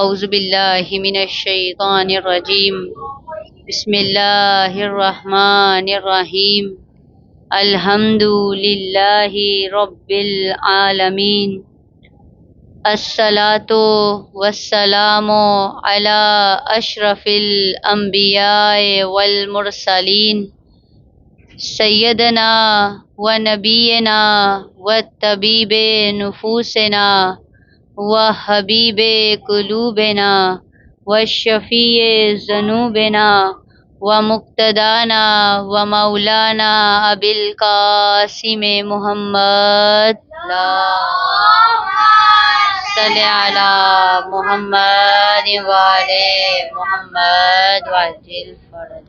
اعوذ باللہ من الشیطان الرجیم بسم اللہ الرحمن الرحیم الحمد للہ رب العالمین الصلاۃ والسلام علی اشرف الانبیاء والمرسلین سیدنا و نبینا و طبیب نفوسنا و حبیب قلوبنا و شفیع ذنوبنا و مقتدانا و مولانا ابی القاسم محمد صلی علی محمد وعلی محمد وعجل فرج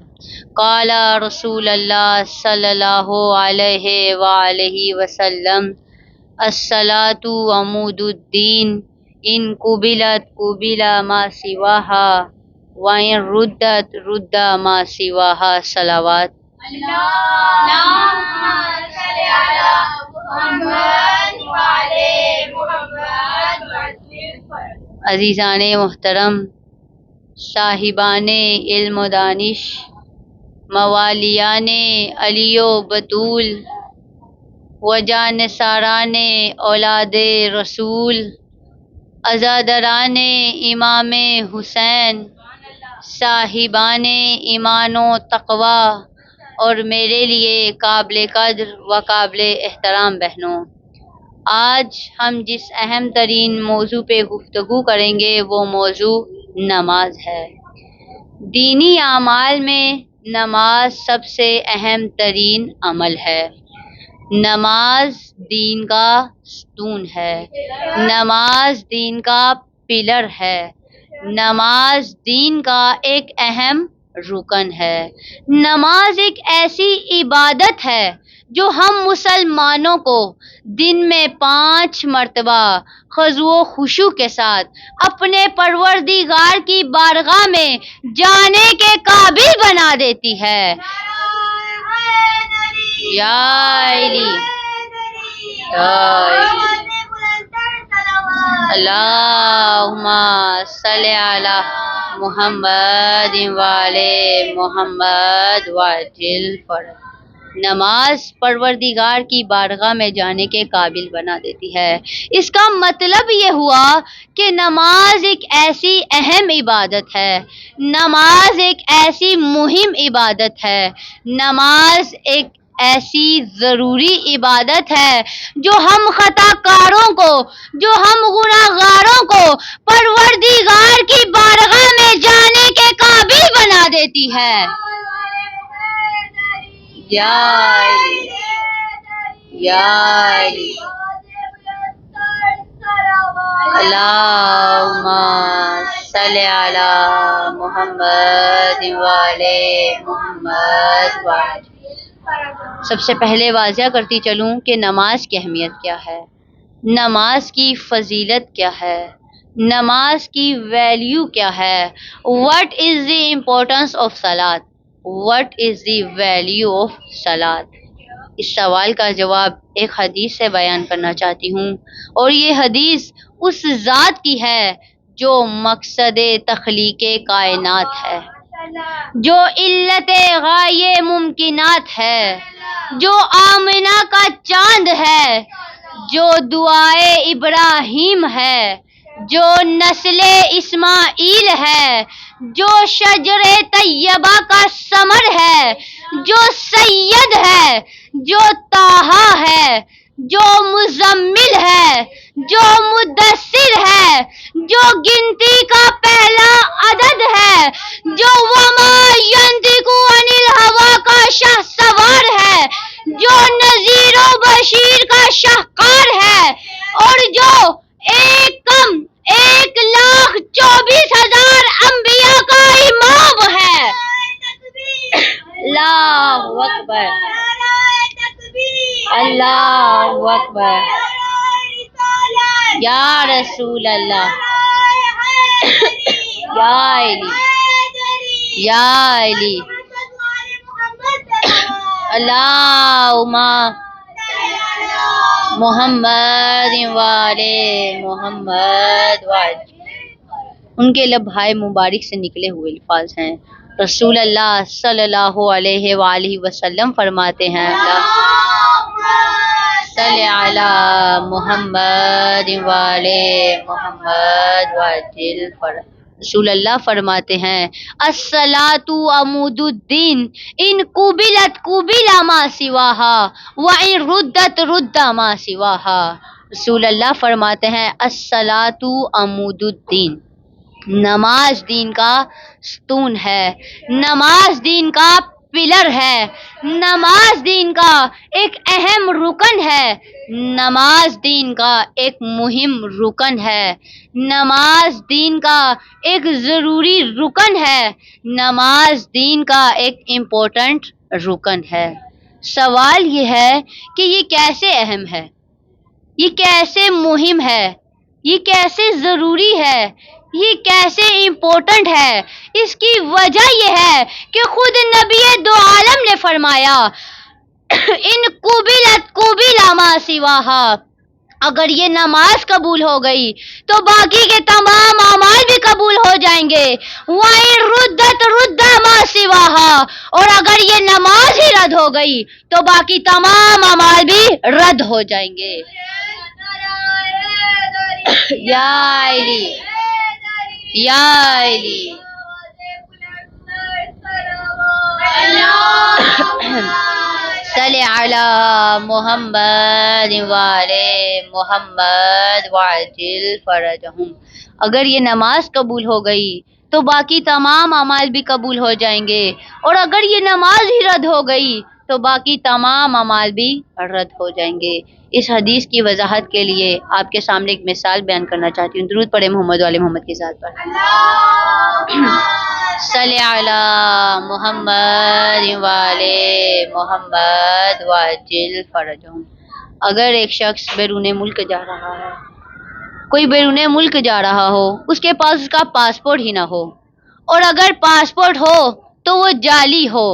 قال رسول اللہ صلی اللہ علیہ وآلہ وسلم الصلاۃ عمود الدین ان قبلت قبل ما سواها وان ردت رد ما سواها صلوات عزیزان محترم، صاحبان علم و دانش، موالیان علی و بطول و جانثاران اولاد رسول، عزادران امام حسین، صاحبان ایمان و تقوی اور میرے لیے قابل قدر و قابل احترام بہنوں، آج ہم جس اہم ترین موضوع پہ گفتگو کریں گے وہ موضوع نماز ہے۔ دینی اعمال میں نماز سب سے اہم ترین عمل ہے۔ نماز دین کا ستون ہے، نماز دین کا پلر ہے، نماز دین کا ایک اہم رکن ہے۔ نماز ایک ایسی عبادت ہے جو ہم مسلمانوں کو دن میں 5 مرتبہ خضوع و خشوع کے ساتھ اپنے پروردگار کی بارگاہ میں جانے کے قابل بنا دیتی ہے۔ یا علی اللہم صلی علی محمد وعلی محمد وعجل فرج۔ نماز پروردگار کی بارگاہ میں جانے کے قابل بنا دیتی ہے۔ اس کا مطلب یہ ہوا کہ نماز ایک ایسی اہم عبادت ہے، نماز ایک ایسی مہم عبادت ہے، نماز ایک ایسی ضروری عبادت ہے جو ہم خطا کاروں کو، جو ہم گناہگاروں کو پروردگار کی بارگاہ میں جانے کے قابل بنا دیتی ہے۔ یا علی یا علی اللہم صلی علی محمد وعلی محمد وعلی۔ سب سے پہلے واضح کرتی چلوں کہ نماز کی اہمیت کیا ہے، نماز کی فضیلت کیا ہے، نماز کی ویلیو کیا ہے۔ What is the importance of salat? What is the value of salat? اس سوال کا جواب ایک حدیث سے بیان کرنا چاہتی ہوں، اور یہ حدیث اس ذات کی ہے جو مقصد تخلیق کائنات ہے، جو علت غایہ ممکنات ہے، جو آمنہ کا چاند ہے، جو دعائے ابراہیم ہے، جو نسل اسماعیل ہے، جو شجر طیبہ کا ثمر ہے، جو سید ہے، جو طٰہٰ ہے، جو مزمل ہے، جو مدثر ہے، جو گنتی کا پہلا عدد ہے، جو وما ینطق عن الہویٰ کا شاہ سوار ہے، جو نذیر و بشیر کا شاہکار ہے، اور جو 1,24,000 انبیاء کا امام ہے۔ اللہ اکبر اللہ اکبر یا رسول اللہ یا علی یا علی اللہم محمد وعلی محمد وعلی ان کے لبھائے مبارک سے نکلے ہوئے الفاظ ہیں۔ رسول اللہ صلی اللہ علیہ وآلہ وسلم فرماتے ہیں، صلی علی محمد وعلی محمد وعجل فرج۔ رسول اللہ فرماتے ہیں، الصلاۃ عمود الدین ان قبلت قبل ما سواها وان ردت رد ما سواها۔ رسول اللہ فرماتے ہیں، الصلاۃ عمود الدین، نماز دین کا ستون ہے، نماز دین کا پلر ہے، نماز دین کا ایک اہم رکن ہے، نماز دین کا ایک مہم رکن ہے، نماز دین کا ایک ضروری رکن ہے، نماز دین کا ایک امپورٹنٹ رکن ہے۔ سوال یہ ہے کہ یہ کیسے اہم ہے، یہ کیسے مہم ہے، یہ کیسے ضروری ہے، یہ کیسے امپورٹنٹ ہے؟ اس کی وجہ یہ ہے کہ خود نبی دو عالم نے فرمایا، ان قبلت قبل ما سواہا، اگر یہ نماز قبول ہو گئی تو باقی کے تمام اعمال بھی قبول ہو جائیں گے، وَإِن رُدَّتْ رُدَّ مَا سِوَاهَا، اور اگر یہ نماز ہی رد ہو گئی تو باقی تمام اعمال بھی رد ہو جائیں گے۔ یا علی یا علی صلی علی محمد وعلی محمد وعجل فرجہم۔ اگر یہ نماز قبول ہو گئی تو باقی تمام اعمال بھی قبول ہو جائیں گے، اور اگر یہ نماز ہی رد ہو گئی تو باقی تمام اعمال بھی رد ہو جائیں گے۔ اس حدیث کی وضاحت کے لیے آپ کے سامنے ایک مثال بیان کرنا چاہتی ہوں۔ درود پڑھے محمد والے محمد کے ساتھ پر۔ صلی علی محمد والے محمد وعجل فرجہم۔ اگر ایک شخص بیرون ملک جا رہا ہے، کوئی بیرون ملک جا رہا ہو، اس کے پاس اس کا پاسپورٹ ہی نہ ہو، اور اگر پاسپورٹ ہو تو وہ جعلی ہو،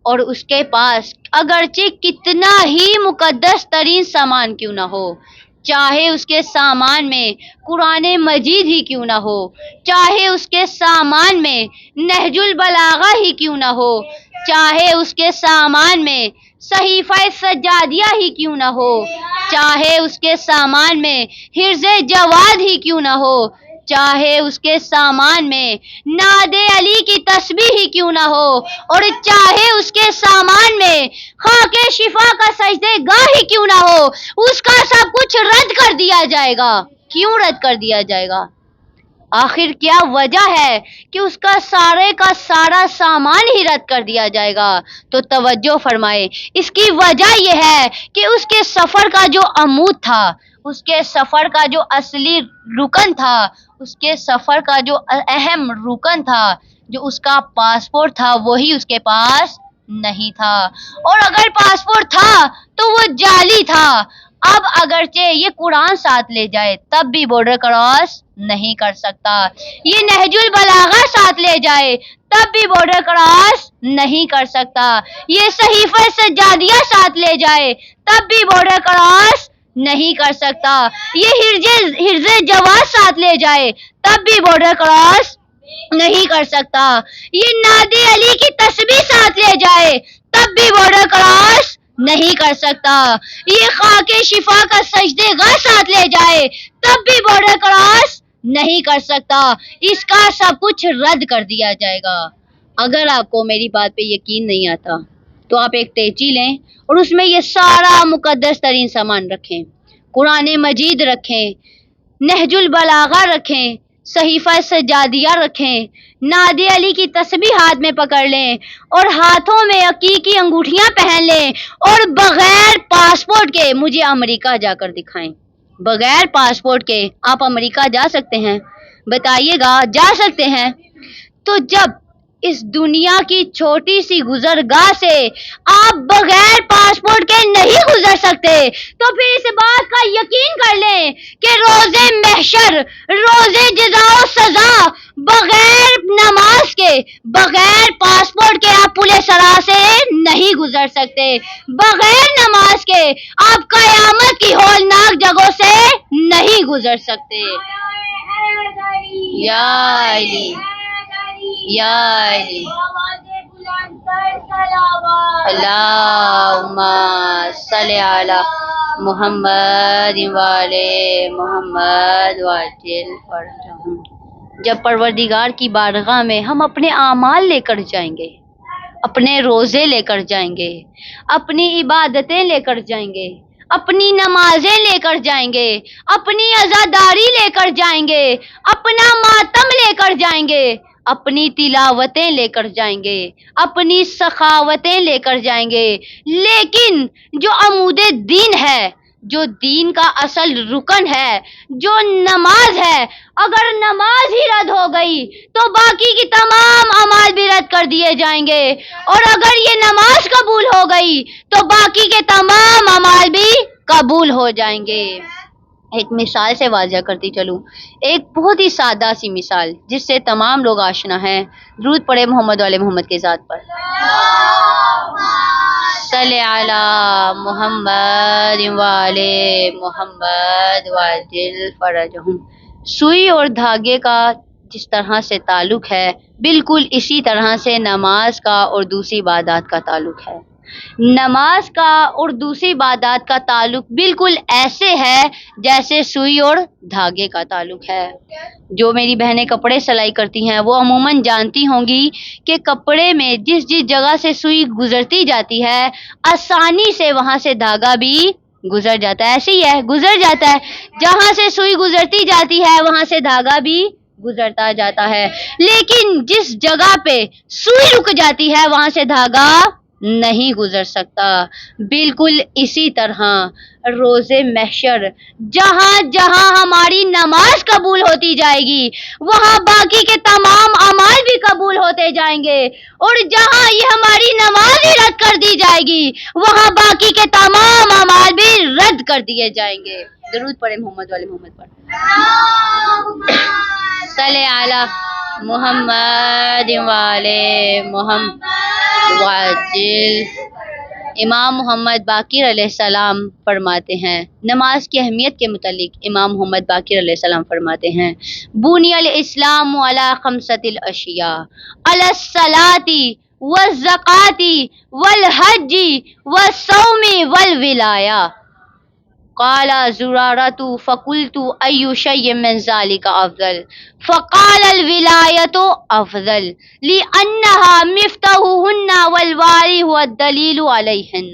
اور اس کے پاس اگرچہ کتنا ہی مقدس ترین سامان کیوں نہ ہو، چاہے اس کے سامان میں قرآن مجید ہی کیوں نہ ہو، چاہے اس کے سامان میں نہج البلاغہ ہی کیوں نہ ہو، چاہے اس کے سامان میں صحیفہ سجادیہ ہی کیوں نہ ہو، چاہے اس کے سامان میں حرز جواد ہی کیوں نہ ہو، چاہے اس کے سامان میں نعت علی کی تسبیح ہی کیوں نہ ہو، اور چاہے اس کے سامان میں خاک شفا کا سجدہ گاہ ہی کیوں نہ ہو، اس کا سب کچھ رد کر دیا جائے گا۔ کیوں رد کر دیا جائے گا؟ آخر کیا وجہ ہے کہ اس کا سارے کا سارا سامان ہی رد کر دیا جائے گا؟ تو توجہ فرمائے، اس کی وجہ یہ ہے کہ اس کے سفر کا جو عمود تھا، اس کے سفر کا جو اصلی رکن تھا، اس کے سفر کا جو اہم رکن تھا، جو اس کا پاسپورٹ تھا، وہی اس کے پاس نہیں تھا، اور اگر پاسپورٹ تھا تو وہ جعلی تھا۔ اب اگرچہ یہ قرآن ساتھ لے جائے تب بھی بارڈر کراس نہیں کر سکتا، یہ نہج البلاغہ ساتھ لے جائے تب بھی بارڈر کراس نہیں کر سکتا، یہ صحیفہ سجادیہ ساتھ لے جائے تب بھی بارڈر کراس نہیں کر سکتا، یہ حرز جواد ساتھ لے جائے تب بھی بارڈر کراس نہیں کر سکتا، یہ نعت علی کی تسبیح ساتھ لے جائے تب بھی بارڈر کراس نہیں کر سکتا، یہ خاک شفا کا سجدہ گاہ ساتھ لے جائے تب بھی بارڈر کراس نہیں کر سکتا، اس کا سب کچھ رد کر دیا جائے گا۔ اگر آپ کو میری بات پہ یقین نہیں آتا تو آپ ایک تیچی لیں اور اس میں یہ سارا مقدس ترین سامان رکھیں، قرآن مجید رکھیں، نہج البلاغہ رکھیں، صحیفہ سجادیہ رکھیں، نعت علی کی تسبیح ہاتھ میں پکڑ لیں، اور ہاتھوں میں عقیقی انگوٹھیاں پہن لیں، اور بغیر پاسپورٹ کے مجھے امریکہ جا کر دکھائیں۔ بغیر پاسپورٹ کے آپ امریکہ جا سکتے ہیں؟ بتائیے گا، جا سکتے ہیں؟ تو جب اس دنیا کی چھوٹی سی گزرگاہ سے آپ بغیر پاسپورٹ کے نہیں گزر سکتے تو پھر اس بات کا یقین کر لیں کہ روز محشر، روز جزا و سزا، بغیر نماز کے، بغیر پاسپورٹ کے آپ پل صراط سے نہیں گزر سکتے، بغیر نماز کے آپ قیامت کی ہولناک جگہوں سے نہیں گزر سکتے۔ یا علی یا علی اللہم صلی علی محمد والے محمد وعجل فرجہم۔ جب پروردگار کی بارگاہ میں ہم اپنے اعمال لے کر جائیں گے، اپنے روزے لے کر جائیں گے، اپنی عبادتیں لے کر جائیں گے، اپنی نمازیں لے کر جائیں گے، اپنی عزاداری لے کر جائیں گے، اپنا ماتم لے کر جائیں گے، اپنی تلاوتیں لے کر جائیں گے، اپنی سخاوتیں لے کر جائیں گے، لیکن جو عمود دین ہے، جو دین کا اصل رکن ہے، جو نماز ہے، اگر نماز ہی رد ہو گئی تو باقی کی تمام اعمال بھی رد کر دیے جائیں گے، اور اگر یہ نماز قبول ہو گئی تو باقی کے تمام اعمال بھی قبول ہو جائیں گے۔ ایک مثال سے واضح کرتی چلوں، ایک بہت ہی سادہ سی مثال جس سے تمام لوگ آشنا ہیں۔ درود پڑھے محمد والے محمد کے ذات پر، صلی علی محمد والے محمد وعجل فرجہم۔ سوئی اور دھاگے کا جس طرح سے تعلق ہے، بالکل اسی طرح سے نماز کا اور دوسری عبادات کا تعلق ہے۔ نماز کا اور دوسری عبادات کا تعلق بالکل ایسے ہے جیسے سوئی اور دھاگے کا تعلق ہے۔ جو میری بہنیں کپڑے سلائی کرتی ہیں وہ عموماً جانتی ہوں گی کہ کپڑے میں جس جس جگہ سے سوئی گزرتی جاتی ہے، آسانی سے وہاں سے دھاگا بھی گزر جاتا ہے۔ ایسے ہی ہے، گزر جاتا ہے، جہاں سے سوئی گزرتی جاتی ہے وہاں سے دھاگا بھی گزرتا جاتا ہے، لیکن جس جگہ پہ سوئی رک جاتی ہے وہاں سے دھاگا نہیں گزر سکتا۔ بالکل اسی طرح روز محشر جہاں جہاں ہماری نماز قبول ہوتی جائے گی وہاں باقی کے تمام اعمال بھی قبول ہوتے جائیں گے، اور جہاں یہ ہماری نماز ہی رد کر دی جائے گی وہاں باقی کے تمام اعمال بھی رد کر دیے جائیں گے۔ درود پڑھے محمد والے محمد پر، صلی علی محمد والے محمد وعجل۔ امام محمد باقر علیہ السلام فرماتے ہیں، نماز کی اہمیت کے متعلق امام محمد باقر علیہ السلام فرماتے ہیں، بنی الاسلام علی خمسۃ الاشیاء، علی الصلاۃ والزکاۃ والحج والصوم والولایہ۔ قال زرارۃ فقلت ای شیء من ذلک افضل؟ فقال الولایۃ افضل لانها مفتاحهن والولی هو الدلیل علیہن۔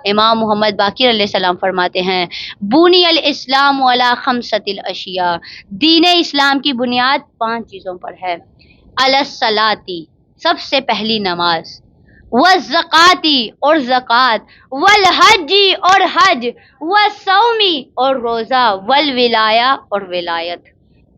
امام محمد باقر علیہ السلام فرماتے ہیں، بنی الاسلام علی خمسۃ الاشیاء، دین اسلام کی بنیاد 5 چیزوں پر ہے۔ علی الصلاۃ، سب سے پہلی نماز، والزکاۃ، اور زکوٰۃ، والحج، اور حج، والصوم، اور روزہ، والولایہ، اور ولایت۔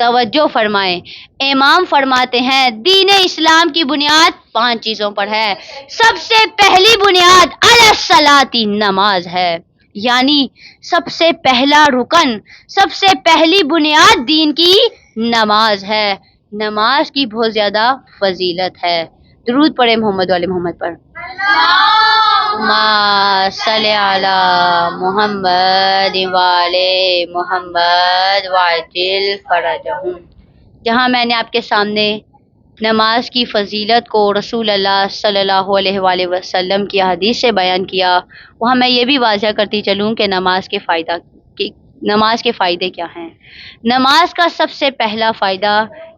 توجہ فرمائیں، امام فرماتے ہیں دین اسلام کی بنیاد 5 چیزوں پر ہے۔ سب سے پہلی بنیاد علی الصلاۃ، نماز ہے، یعنی سب سے پہلا رکن، سب سے پہلی بنیاد دین کی نماز ہے۔ نماز کی بہت زیادہ فضیلت ہے۔ درود پڑھے محمد والے محمد پر، اللہم صلی علی محمد والے محمد وعجل فرجہم۔ جہاں میں نے آپ کے سامنے نماز کی فضیلت کو رسول اللہ صلی اللہ علیہ وآلہ وسلم کی حدیث سے بیان کیا، وہاں میں یہ بھی واضح کرتی چلوں کہ نماز کے فائدے کیا ہیں۔ نماز کا سب سے پہلا فائدہ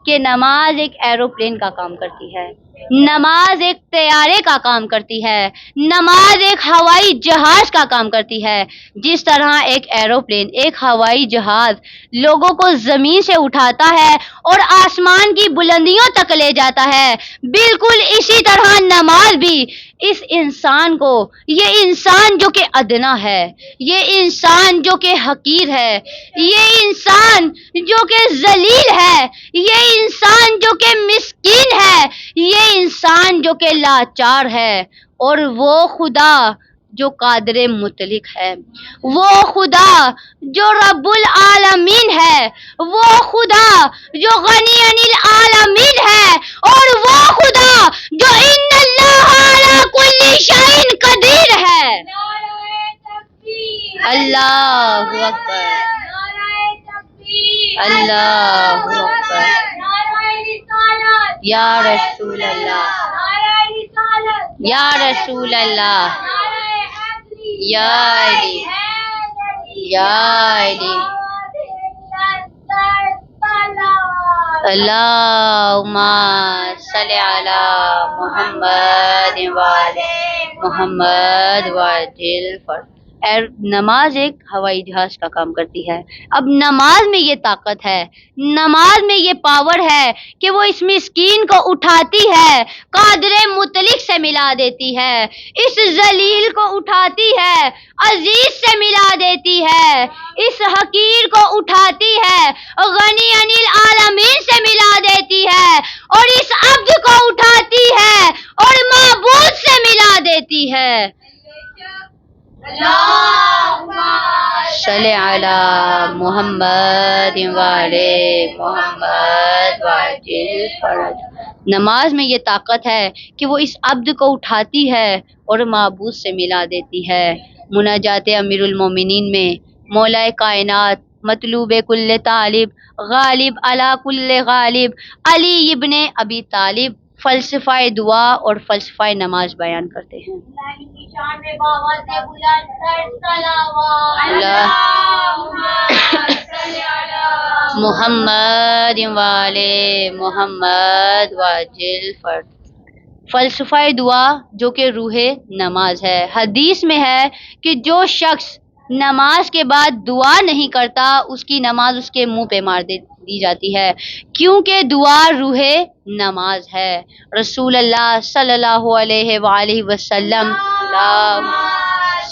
کہ نماز ایک ایروپلین کا کام کرتی ہے، نماز ایک طیارے کا کام کرتی ہے، نماز ایک ہوائی جہاز کا کام کرتی ہے۔ جس طرح ایک ایروپلین، ایک ہوائی جہاز لوگوں کو زمین سے اٹھاتا ہے اور آسمان کی بلندیوں تک لے جاتا ہے، بالکل اسی طرح نماز بھی اس انسان کو، یہ انسان جو کہ ادنا ہے، یہ انسان جو کہ حقیر ہے، یہ انسان جو کہ ذلیل ہے، یہ انسان جو کہ مسکین ہے، یہ انسان جو کہ لاچار ہے، اور وہ خدا جو قادر مطلق ہے، وہ خدا جو رب العالمین ہے، وہ خدا جو غنی عن العالمین ہے، اور وہ خدا جو ان اللہ علی کل شیء قدیر ہے۔ اللہ اکبر، اللہ اکبر، یا رسول اللہ، یا رسول اللہ، یا علی، یا علی، اللہم صلی علی محمد وعلی محمد وعجل فرج۔ نماز ایک ہوائی جہاز کا کام کرتی ہے۔ اب نماز میں یہ طاقت ہے، نماز میں یہ پاور ہے کہ وہ اس مسکین کو اٹھاتی ہے، قادر مطلق سے ملا دیتی ہے، اس ذلیل کو اٹھاتی ہے، عزیز سے ملا دیتی ہے، اس حقیر کو اٹھاتی ہے، غنی عن العالمین سے ملا دیتی ہے، اور اس عبد کو اٹھاتی ہے اور معبود سے ملا دیتی ہے۔ صلی علی محمد وعلی محمد وعجل فرج۔ نماز میں یہ طاقت ہے کہ وہ اس عبد کو اٹھاتی ہے اور معبود سے ملا دیتی ہے۔ مناجات امیر المومنین میں مولا کائنات، مطلوب کل طالب، غالب علی کل غالب، علی ابن ابی طالب فلسفہ دعا اور فلسفہ نماز بیان کرتے ہیں۔ محمد والے محمد واجل فرد۔ فلسفہ دعا جو کہ روح نماز ہے۔ حدیث میں ہے کہ جو شخص نماز کے بعد دعا نہیں کرتا اس کی نماز اس کے منہ پہ مار دی جاتی ہے، کیونکہ دعا روح نماز ہے۔ رسول اللہ صلی اللہ علیہ وآلہ وسلم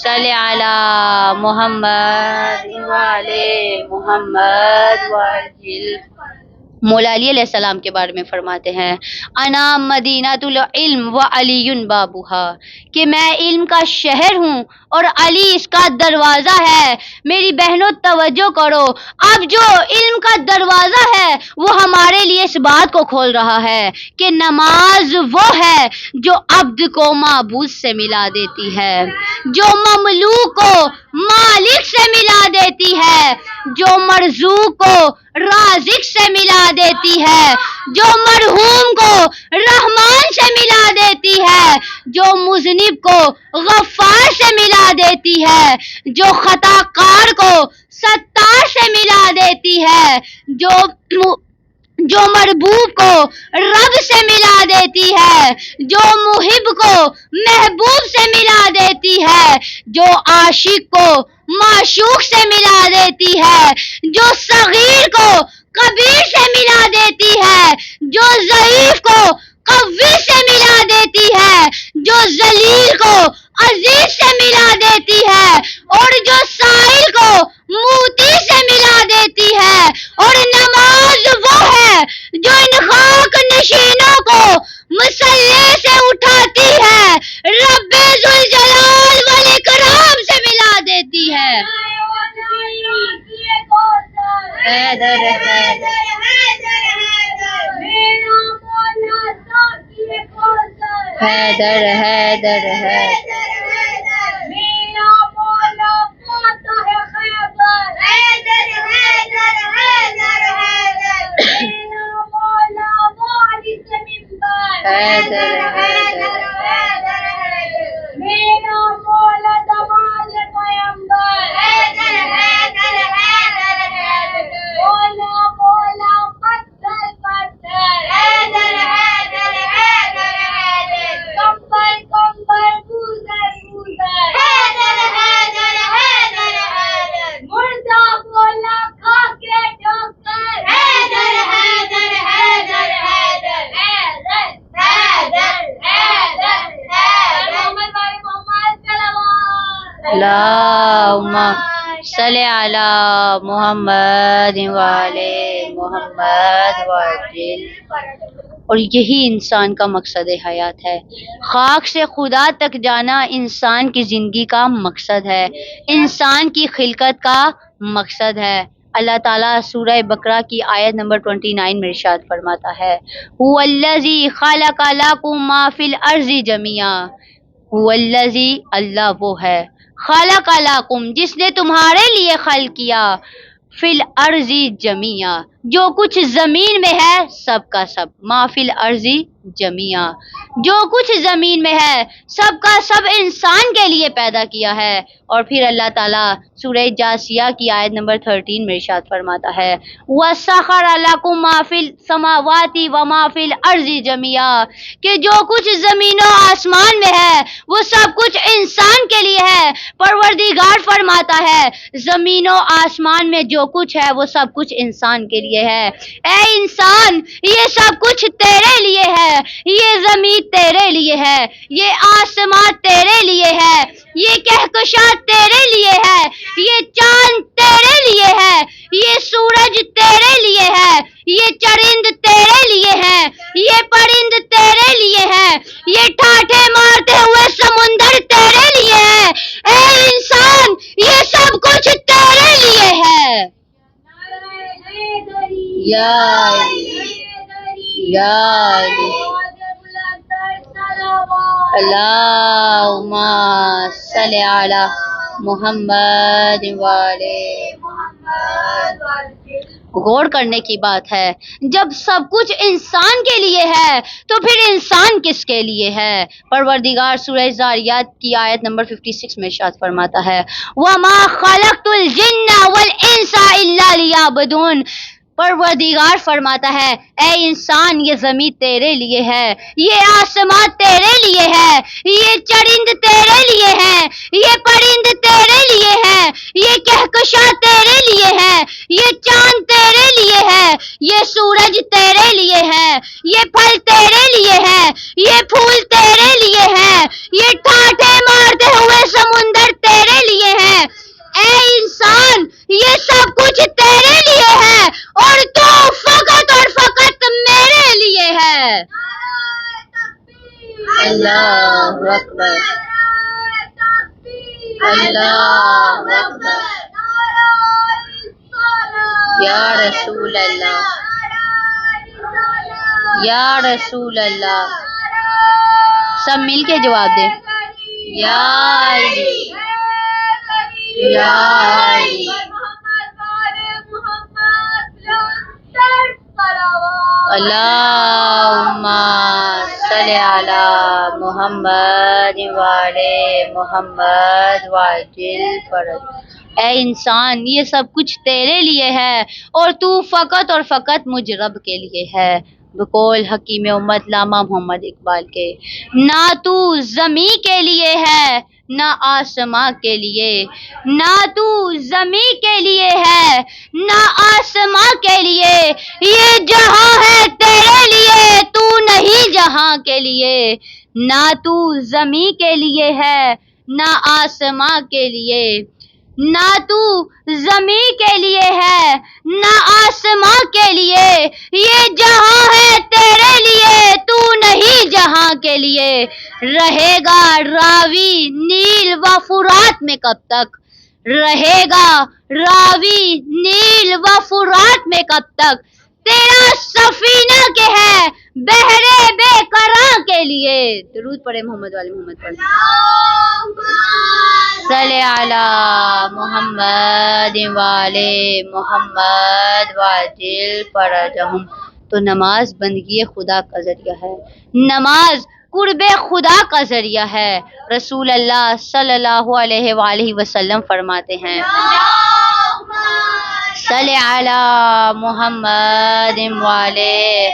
صلی علی محمد وعلی محمد وعجل۔ مولا علی علیہ السلام کے بارے میں فرماتے ہیں انا مدینۃ العلم و علی بابھا، کہ میں علم کا شہر ہوں اور علی اس کا دروازہ ہے۔ میری بہنوں توجہ کرو، اب جو علم کا دروازہ ہے وہ ہمارے لیے اس بات کو کھول رہا ہے کہ نماز وہ ہے جو عبد کو معبود سے ملا دیتی ہے، جو مملوک کو مالک سے ملا دیتی ہے، جو مرزوق کو رازق سے ملا دیتی ہے، جو مرحوم کو رحمان سے ملا دیتی ہے، جو مذنب کو غفار سے ملا دیتی ہے، جو خطا کار کو ستار سے ملا دیتی ہے، جو مربوب کو رب سے ملا دیتی ہے، جو محب کو محبوب سے ملا دیتی ہے، جو عاشق کو معشوق سے ملا دیتی ہے، جو صغیر کو کبیر سے ملا دیتی ہے، جو ضعیف کو قوی سے ملا دیتی ہے، جو ذلیل کو عزیز سے ملا دیتی ہے، اور جو سائل کو موتی سے ملا دیتی ہے۔ اور نماز وہ ہے جو ان خاک نشینوں کو مصلی سے اٹھاتی ہے، رب ذوالجلال والاکرام سے ملا دیتی ہے۔ حیدر حیدر حیدر حیدر حیدر اللہم صلی علی محمد وعلی محمد وعجل۔ اور یہی انسان کا مقصد حیات ہے۔ خاک سے خدا تک جانا انسان کی زندگی کا مقصد ہے، انسان کی خلقت کا مقصد ہے۔ اللہ تعالیٰ سورہ بقرہ کی آیت نمبر 29 میں ارشاد فرماتا ہے هو الذی خلق لکم ما فی الارض جمیعا، هو الذی، اللہ وہ ہے، خلق لکم، جس نے تمہارے لیے خلق کیا، فی الارض جمیعا، جو کچھ زمین میں ہے سب کا سب، ما فی الارض جمیعا، جو کچھ زمین میں ہے سب کا سب انسان کے لیے پیدا کیا ہے۔ اور پھر اللہ تعالیٰ سورہ جاثیہ کی آیت نمبر 13 میں ارشاد فرماتا ہے وَسَخَرَ لَكُم مَّا فِي السَّمَاوَاتِ وَمَا فِي الْأَرْضِ جَمِيعًا، کہ جو کچھ زمین و آسمان میں ہے وہ سب کچھ انسان کے لیے ہے۔ پروردگار فرماتا ہے زمین و آسمان میں جو کچھ ہے وہ سب کچھ انسان کے لیے ہے۔ اے انسان یہ سب کچھ تیرے لیے ہے، یہ زمین تیرے لیے ہے، یہ آسمان تیرے لیے ہے، یہ کہکشاں تیرے لیے ہے، یہ چاند تیرے لیے ہے، یہ سورج تیرے لیے ہے، یہ چرند تیرے لیے ہے، یہ پرند تیرے لیے ہے، یہ ٹھاٹھے مارتے ہوئے سمندر تیرے لیے ہے۔ اے انسان یہ سب کچھ تیرے لیے ہے۔ یا اللہم صلی علی محمد وعلی محمد۔ غور کرنے کی بات ہے، جب سب کچھ انسان کے لیے ہے تو پھر انسان کس کے لیے ہے؟ پروردگار سورہ ذاریات کی آیت نمبر 56 میں ارشاد فرماتا ہے وَمَا خَلَقْتُ الْجِنَّ وَالْإِنسَ إِلَّا لِيَعْبُدُونِ۔ پروردگار فرماتا ہے اے انسان یہ زمین تیرے لیے ہے، یہ آسمان تیرے لیے ہے، یہ چرند تیرے لیے ہے، یہ پرند تیرے لیے ہے، یہ کہکشاں تیرے لیے ہے، یہ چاند تیرے لیے ہے، یہ سورج تیرے لیے ہے، یہ پھل تیرے لیے ہے، یہ پھول تیرے لیے ہے، یہ ٹھاٹھے مارتے ہوئے سمندر تیرے لیے ہے۔ اے انسان یہ سب کچھ تیرے لیے ہے اور تو فقط اور فقط میرے لیے ہے۔ اللہ اکبر، اللہ اکبر، یا رسول اللہ، یا رسول اللہ۔ سب مل کے جواب دیں یا علی، یا علی۔ اللہم صلی علی محمد وعلی محمد وعجل فرج۔ اے انسان یہ سب کچھ تیرے لیے ہے اور تو فقط اور فقط مجھ رب کے لیے ہے۔ بقول حکیم امت علامہ محمد اقبال کے نہ تو زمین کے لیے ہے نہ آسماں کے لیے، نہ تو زمین کے لیے ہے نہ آسماں کے لیے، یہ جہاں ہے تیرے لیے تو نہیں جہاں کے لیے، نہ تو زمین کے لیے ہے نہ آسماں کے لیے، نہ تو زمین کے لیے ہے نہ آسماں کے لیے، یہ جہاں ہے تیرے لیے تو نہیں جہاں کے لیے، رہے گا راوی نیل و فرات میں کب تک، رہے گا راوی نیل و فرات میں کب تک، تیرا سفینہ کے ہے بحرے بے قراں کے لیے۔ درود پڑھے محمد والی محمد پر صلی علی محمد وعلی محمد وعجل فرجہم۔ تو نماز بندگی خدا کا ذریعہ ہے، نماز قرب خدا کا ذریعہ ہے۔ رسول اللہ صلی اللہ علیہ وآلہ وسلم فرماتے ہیں صلی علی محمد وعلی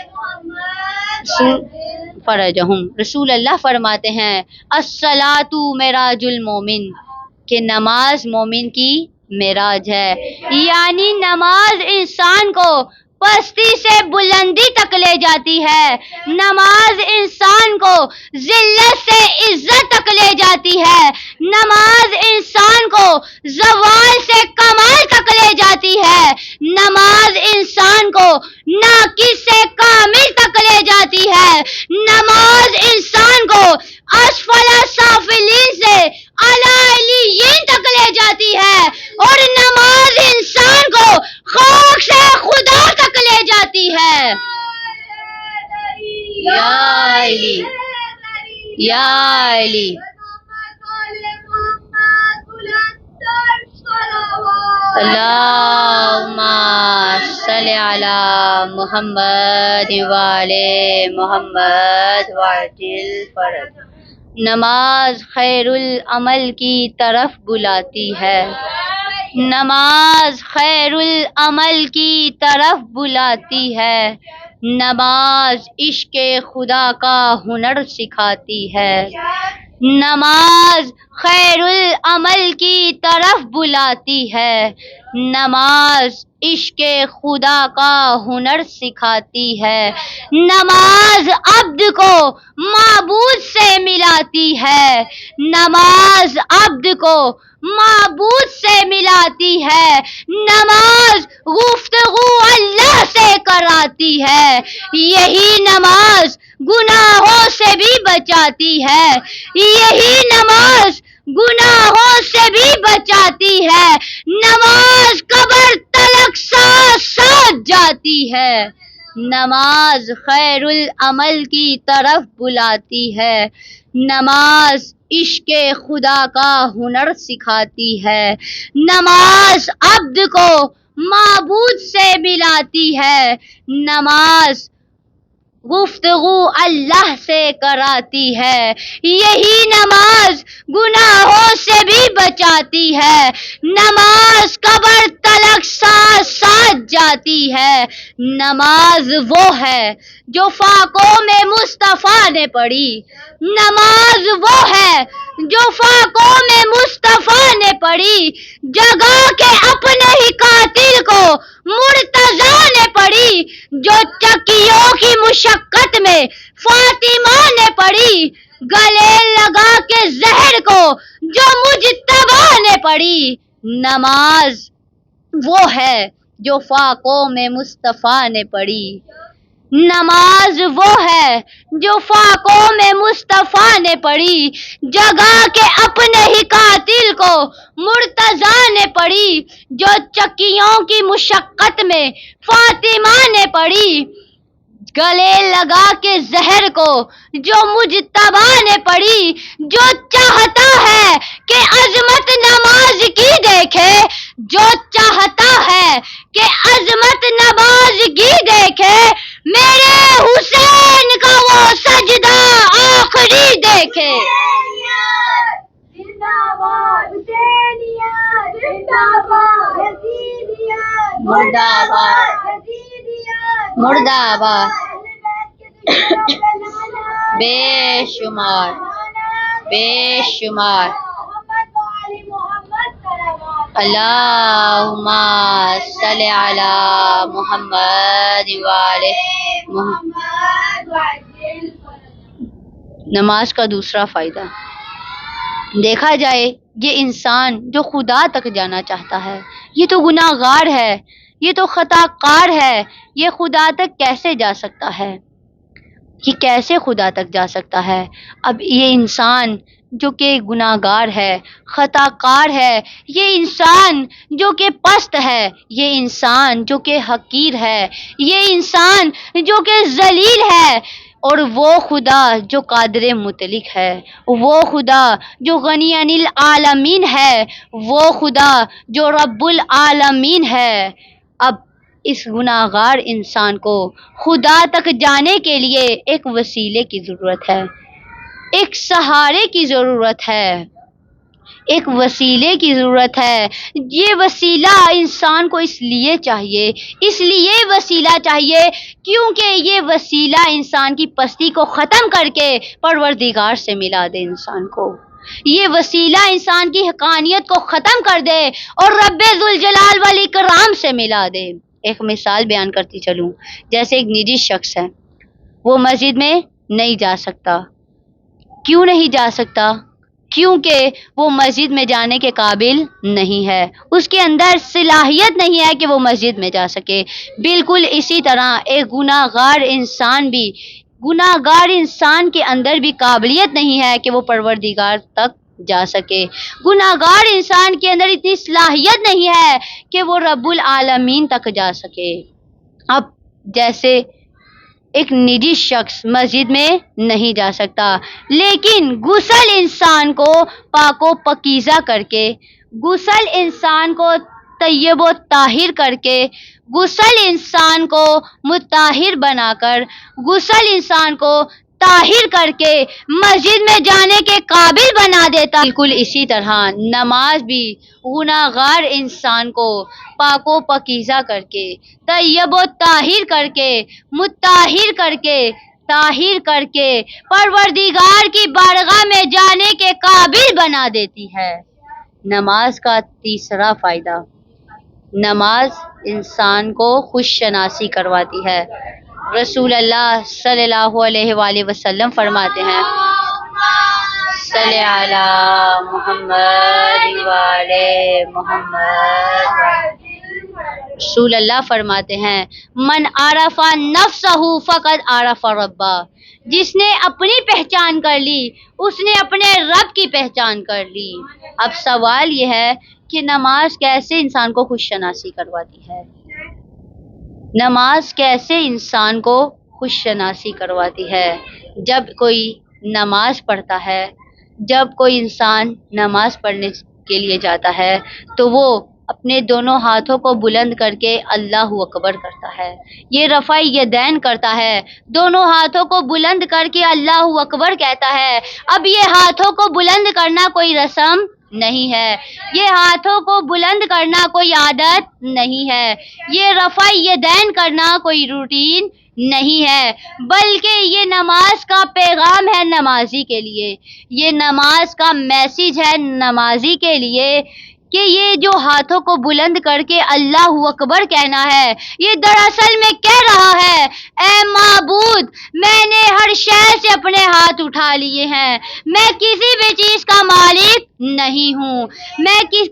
فرجہم۔ رسول اللہ فرماتے ہیں الصلاۃ معراج المومن، کہ نماز مومن کی معراج ہے، یعنی نماز انسان کو پستی سے بلندی تک لے جاتی ہے، نماز انسان کو ذلت سے عزت تک لے جاتی ہے، نماز انسان کو زوال سے کمال تک لے جاتی ہے، نماز انسان کو ناقص سے کامل تک لے جاتی ہے، نماز انسان کو اسفل سافلین سے اعلی علیین تک لے جاتی ہے، اور نماز انسان کو خاک سے خدا تک لے جاتی ہے۔ یا علی، یا علی۔ اللہم صل علی محمد والے محمد وعجل فرج۔ نماز خیر العمل کی طرف بلاتی ہے، نماز خیر العمل کی طرف بلاتی ہے، نماز عشق خدا کا ہنر سکھاتی ہے، نماز خیر العمل کی طرف بلاتی ہے، نماز عشق خدا کا ہنر سکھاتی ہے، نماز عبد کو معبود سے ملاتی ہے، نماز عبد کو معبود سے ملاتی ہے، نماز گفتگو اللہ سے کراتی ہے، یہی نماز گناہوں سے بھی بچاتی ہے، یہی نماز گناہوں سے بھی بچاتی ہے، نماز قبر تلک ساتھ ساتھ جاتی ہے، نماز خیر العمل کی طرف بلاتی ہے، نماز عشق خدا کا ہنر سکھاتی ہے، نماز عبد کو معبود سے ملاتی ہے، نماز گفتگو اللہ سے کراتی ہے، یہی نماز گناہوں سے بھی بچاتی ہے، نماز قبر تلک ساتھ ساتھ جاتی ہے، نماز وہ ہے جو فاقوں میں مصطفیٰ نے پڑھی، نماز وہ ہے جو فاقوں میں مصطفیٰ نے پڑھی، جگا کے اپنے ہی قاتل کو مرتضیٰ نے پڑھی، جو چکیوں کی مشقت میں فاطمہ نے پڑھی، گلے لگا کے زہر کو جو مجتبیٰ نے پڑھی، نماز وہ ہے جو فاقوں میں مصطفیٰ نے پڑھی، نماز وہ ہے جو فاقوں میں مصطفیٰ نے پڑھی، جگا کے اپنے ہی قاتل کو مرتضیٰ نے پڑھی، جو چکیوں کی مشقت میں فاطمہ نے پڑھی، گلے لگا کے زہر کو جو مجتبیٰ نے پڑھی، جو چاہتا ہے کہ عظمت نماز کی دیکھے، جو چاہتا ہے کہ عظمت نماز کی دیکھے، میرے حسین کا وہ سجدہ آخری دیکھے، مردہ آباد مردہ آباد، بے شمار بے شمار، اللہم صلی علی محمد وعلى محمد۔ نماز کا دوسرا فائدہ، دیکھا جائے یہ انسان جو خدا تک جانا چاہتا ہے، یہ تو گناہ گار ہے، یہ تو خطا کار ہے، یہ خدا تک کیسے جا سکتا ہے؟ یہ کیسے خدا تک جا سکتا ہے؟ اب یہ انسان جو کہ گناہ گار ہے، خطا کار ہے، یہ انسان جو کہ پست ہے، یہ انسان جو کہ حقیر ہے، یہ انسان جو کہ ذلیل ہے، اور وہ خدا جو قادر مطلق ہے، وہ خدا جو غنی عن العالمین ہے، وہ خدا جو رب العالمین ہے، اب اس گناہ گار انسان کو خدا تک جانے کے لیے ایک وسیلے کی ضرورت ہے، ایک سہارے کی ضرورت ہے، ایک وسیلے کی ضرورت ہے۔ یہ وسیلہ انسان کو اس لیے وسیلہ چاہیے کیونکہ یہ وسیلہ انسان کی پستی کو ختم کر کے پروردگار سے ملا دے انسان کو، یہ وسیلہ انسان کی حقانیت کو ختم کر دے اور رب ذوالجلال والاکرام سے ملا دے۔ ایک مثال بیان کرتی چلوں، جیسے ایک نجی شخص ہے، وہ مسجد میں نہیں جا سکتا، کیوں نہیں جا سکتا؟ کیونکہ وہ مسجد میں جانے کے قابل نہیں ہے، اس کے اندر صلاحیت نہیں ہے کہ وہ مسجد میں جا سکے۔ بالکل اسی طرح ایک گناہ گار انسان کے اندر بھی قابلیت نہیں ہے کہ وہ پروردگار تک جا سکے، گناہ گار انسان کے اندر اتنی صلاحیت نہیں ہے کہ وہ رب العالمین تک جا سکے۔ اب جیسے ایک نجی شخص مسجد میں نہیں جا سکتا، لیکن غسل انسان کو پاک و پکیزہ کر کے، غسل انسان کو طیب و طاہر کر کے، غسل انسان کو مطہر بنا کر، غسل انسان کو طاہر کر کے مسجد میں جانے کے قابل بنا دیتا۔ بالکل اسی طرح نماز بھی گناہگار انسان کو پاک و پاکیزہ کر کے، طیب و طاہر کر کے، مطہر کر کے، طاہر کر کے پروردگار کی بارگاہ میں جانے کے قابل بنا دیتی ہے۔ نماز کا تیسرا فائدہ، نماز انسان کو خوش شناسی کرواتی ہے۔ رسول اللہ صلی اللہ علیہ وآلہ وسلم فرماتے ہیں، صلی علی محمد وعلی محمد۔ رسول اللہ فرماتے ہیں، من عرف نفسہ فقد عرف ربہ، جس نے اپنی پہچان کر لی اس نے اپنے رب کی پہچان کر لی۔ اب سوال یہ ہے کہ نماز کیسے انسان کو خوش شناسی کرواتی ہے؟ نماز کیسے انسان کو خوش شناسی کرواتی ہے؟ جب کوئی نماز پڑھتا ہے، جب کوئی انسان نماز پڑھنے کے لیے جاتا ہے تو وہ اپنے دونوں ہاتھوں کو بلند کر کے اللہ اکبر کرتا ہے، یہ رفع یدین کرتا ہے، دونوں ہاتھوں کو بلند کر کے اللہ اکبر کہتا ہے۔ اب یہ ہاتھوں کو بلند کرنا کوئی رسم نہیں ہے، یہ ہاتھوں کو بلند کرنا کوئی عادت نہیں ہے، یہ رفع یدین کرنا کوئی روٹین نہیں ہے، بلکہ یہ نماز کا پیغام ہے نمازی کے لیے، یہ نماز کا میسج ہے نمازی کے لیے کہ یہ جو ہاتھوں کو بلند کر کے اللہ اکبر کہنا ہے، یہ دراصل میں کہہ رہا ہے، اے معبود، میں نے ہر شے سے اپنے ہاتھ اٹھا لیے ہیں، میں کسی بھی چیز کا مالک نہیں ہوں،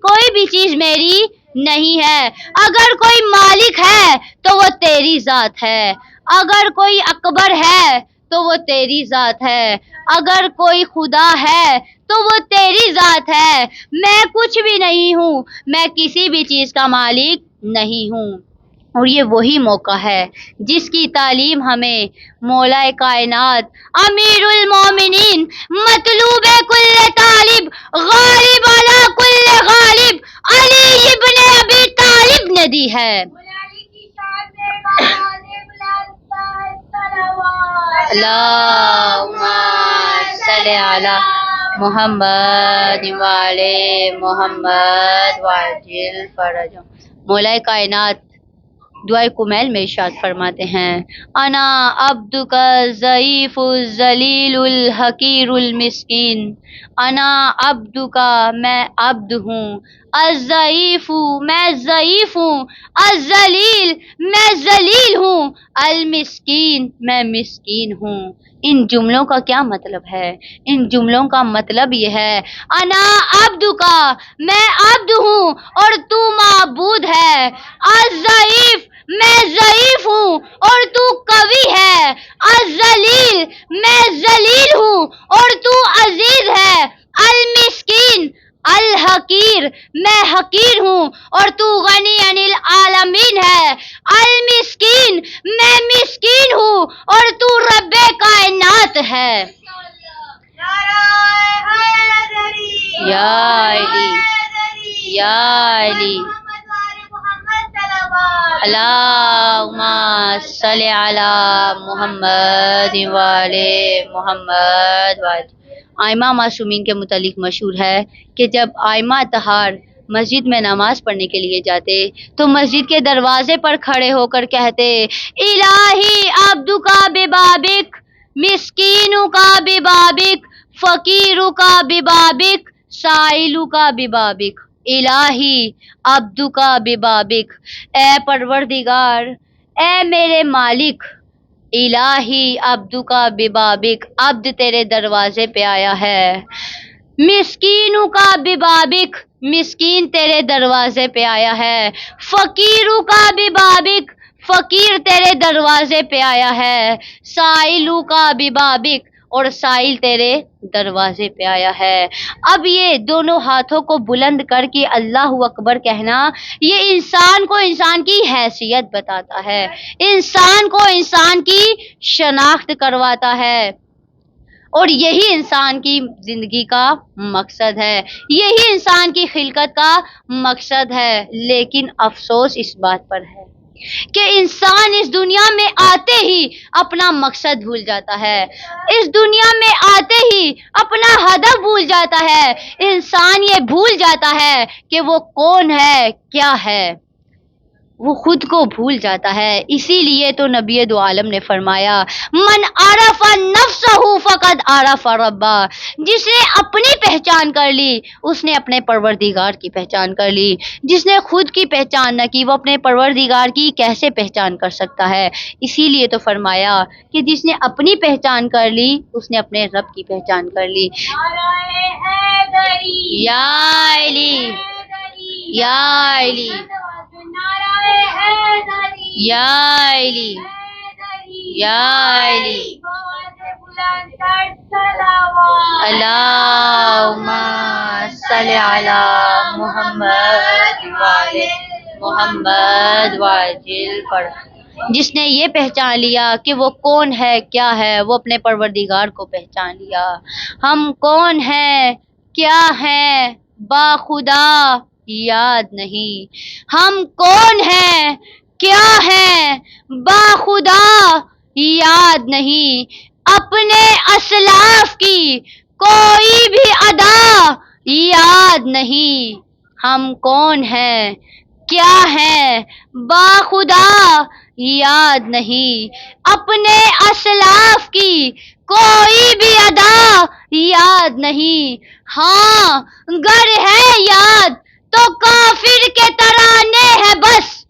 کوئی بھی چیز میری نہیں ہے، اگر کوئی مالک ہے تو وہ تیری ذات ہے، اگر کوئی اکبر ہے تو وہ تیری ذات ہے، اگر کوئی خدا ہے تو وہ تیری ذات ہے، میں کچھ بھی نہیں ہوں، میں کسی بھی چیز کا مالک نہیں ہوں۔ اور یہ وہی موقع ہے جس کی تعلیم ہمیں مولا کائنات، امیر المومنین، مطلوب کل طالب، غالب علی کل غالب، علی ابن ابی طالب نے دی ہے۔ اللہم صلی علی محمد وعلی محمد وعجل فرجہم۔ مولا کائنات دعائے کمیل میں ارشاد فرماتے ہیں، انا عبدک الضعیف الذلیل الحقیر المسکین، انا عبدک، میں عبد ہوں، الضعیف، میں ضعیف ہوں، الذلیل، میں ذلیل ہوں، المسکین، میں مسکین ہوں۔ ان جملوں کا کیا مطلب ہے؟ ان جملوں کا مطلب یہ ہے، انا عبدک، میں عبد ہوں اور تو معبود ہے، الضعیف، میں ضعیف ہوں اور تو قوی ہے، الذلیل، میں ذلیل ہوں اور تو عزیز ہے، المسکین، الحقیر، میں حقیر ہوں اور تو غنی عن العالمین ہے، المسکین، میں مسکین ہوں اور تو رب کائنات ہے۔ یا علی، یا علی، اللہم صلی علی محمد وعلی محمد وعلی۔ آئمہ معصومین کے متعلق مشہور ہے کہ جب آئمہ طہار مسجد میں نماز پڑھنے کے لیے جاتے تو مسجد کے دروازے پر کھڑے ہو کر کہتے، الہی عبدک ببابک، مسکینک ببابک، فقیرک ببابک، سائلک ببابک، الہی عبدک ببابک، اے پروردگار، اے میرے مالک، الہی عبدک ببابک، عبد تیرے دروازے پہ آیا ہے، مسکینک ببابک، مسکین تیرے دروازے پہ آیا ہے، فقیرک ببابک، فقیر تیرے دروازے پہ آیا ہے، سائلک ببابک، اور سائل تیرے دروازے پہ آیا ہے۔ اب یہ دونوں ہاتھوں کو بلند کر کے اللہ اکبر کہنا، یہ انسان کو انسان کی حیثیت بتاتا ہے، انسان کو انسان کی شناخت کرواتا ہے، اور یہی انسان کی زندگی کا مقصد ہے، یہی انسان کی خلقت کا مقصد ہے۔ لیکن افسوس اس بات پر ہے کہ انسان اس دنیا میں آتے ہی اپنا مقصد بھول جاتا ہے، اس دنیا میں آتے ہی اپنا ہدف بھول جاتا ہے۔ انسان یہ بھول جاتا ہے کہ وہ کون ہے، کیا ہے، وہ خود کو بھول جاتا ہے۔ اسی لیے تو نبی دو عالم نے فرمایا من عرف نفسہ فقد عرف ربہ، جس نے اپنی پہچان کر لی اس نے اپنے پروردگار کی پہچان کر لی، جس نے خود کی پہچان نہ کی وہ اپنے پروردگار کی کیسے پہچان کر سکتا ہے۔ اسی لیے تو فرمایا کہ جس نے اپنی پہچان کر لی اس نے اپنے رب کی پہچان کر لی۔ یا علی یا علی یا علی یا علی اللہم صلی علی محمد وعلی محمد وعجل پر۔ جس نے یہ پہچان لیا کہ وہ کون ہے، کیا ہے، وہ اپنے پروردگار کو پہچان لیا۔ ہم کون ہیں، کیا ہیں، باخدا یاد نہیں۔ ہم کون ہیں، کیا ہیں، باخدا یاد نہیں۔ اپنے اسلاف کی کوئی بھی ادا یاد نہیں۔ ہم کون ہیں، کیا ہیں، باخدا یاد نہیں۔ اپنے اسلاف کی کوئی بھی ادا یاد نہیں۔ ہاں گر ہے یاد تو کافر کے ترانے ہیں بس۔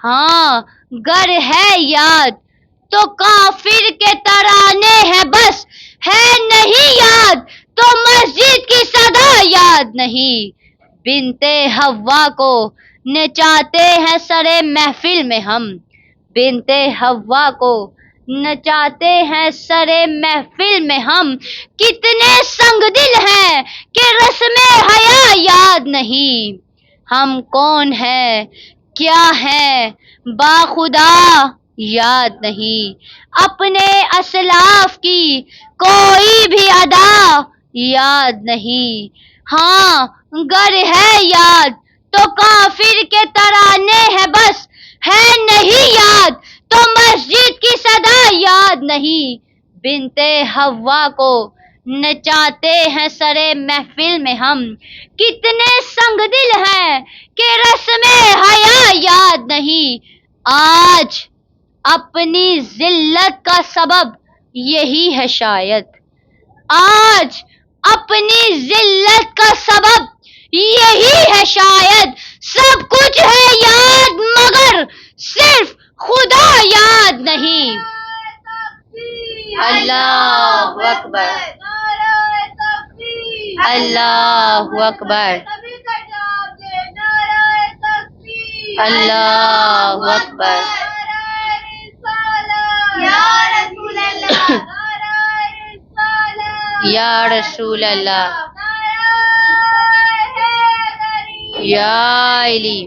ہاں گر ہے یاد تو کافر کے ترانے ہیں بس۔ ہے نہیں یاد تو مسجد کی صدا یاد نہیں۔ بنتے حوا کو نچاتے ہیں سرے محفل میں ہم، بنتے حوا کو نچاتے ہیں سرے محفل میں ہم۔ کتنے سنگ دل ہیں کہ رسم حیا یاد نہیں۔ ہم کون ہیں، کیا ہیں، باخدا یاد نہیں۔ اپنے اسلاف کی کوئی بھی ادا یاد نہیں۔ ہاں گر ہے یاد تو کافر کے ترانے ہیں بس۔ ہے نہیں یاد تو مسجد کی صدا یاد نہیں۔ بنتے حوا کو نچاتے ہیں سرے محفل میں ہم۔ کتنے سنگ دل ہیں کہ رسم حیا یاد نہیں۔ آج اپنی ذلت کا سبب یہی ہے شاید، آج اپنی ذلت کا سبب یہی ہے شاید۔ سب کچھ ہے یاد مگر صرف خدا یاد نہیں۔ اللہ اکبر اللہ اکبر اللہ اکبر۔ یا رسول اللہ یا علی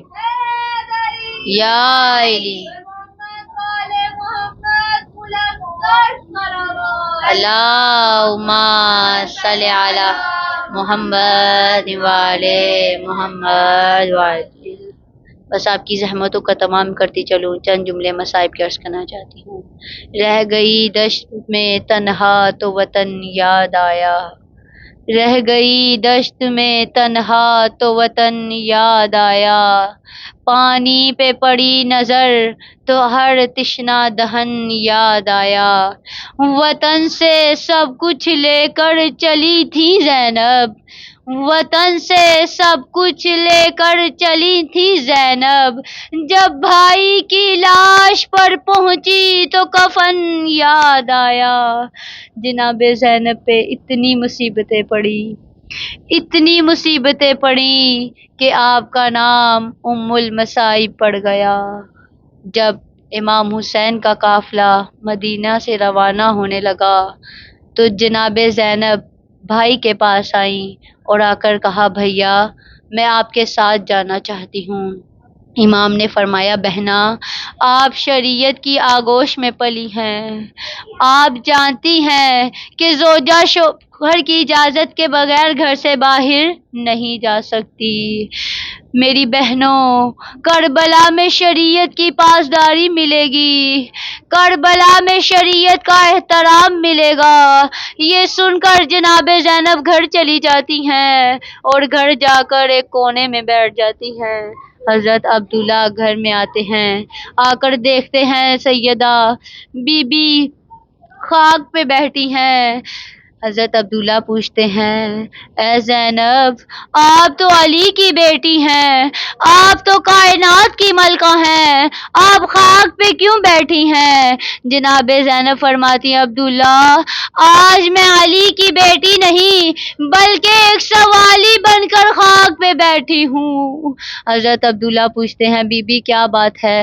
یا علی اللہم صلی علی محمد وعلی محمد وعلی۔ بس آپ کی زحمتوں کا تمام کرتی چلوں، چند جملے مصائب کے عرض کرنا چاہتی ہوں۔ رہ گئی دشت میں تنہا تو وطن یاد آیا، رہ گئی دشت میں تنہا تو وطن یاد آیا۔ پانی پہ پڑی نظر تو ہر تشنا دہن یاد آیا۔ وطن سے سب کچھ لے کر چلی تھی زینب، وطن سے سب کچھ لے کر چلی تھی زینب۔ جب بھائی کی لاش پر پہنچی تو کفن یاد آیا۔ جناب زینب پہ اتنی مصیبتیں پڑی، اتنی مصیبتیں پڑی کہ آپ کا نام ام المصائب پڑ گیا۔ جب امام حسین کا قافلہ مدینہ سے روانہ ہونے لگا تو جناب زینب بھائی کے پاس آئیں اور آ کر کہا بھیا میں آپ کے ساتھ جانا چاہتی ہوں۔ امام نے فرمایا بہنا آپ شریعت کی آغوش میں پلی ہیں، آپ جانتی ہیں کہ زوجہ شوہر کی اجازت کے بغیر گھر سے باہر نہیں جا سکتی۔ میری بہنوں، کربلا میں شریعت کی پاسداری ملے گی، کربلا میں شریعت کا احترام ملے گا۔ یہ سن کر جناب زینب گھر چلی جاتی ہیں اور گھر جا کر ایک کونے میں بیٹھ جاتی ہیں۔ حضرت عبداللہ گھر میں آتے ہیں، آ کر دیکھتے ہیں سیدہ بی بی خاک پہ بیٹھی ہیں۔ حضرت عبداللہ پوچھتے ہیں اے زینب، آپ تو علی کی بیٹی ہیں، آپ تو کائنات کی ملکہ ہیں، آپ خاک پہ کیوں بیٹھی ہیں؟ جناب زینب فرماتی ہیں عبداللہ آج میں علی کی بیٹی نہیں بلکہ ایک سوالی بن کر خاک پہ بیٹھی ہوں۔ حضرت عبداللہ پوچھتے ہیں بی بی کیا بات ہے؟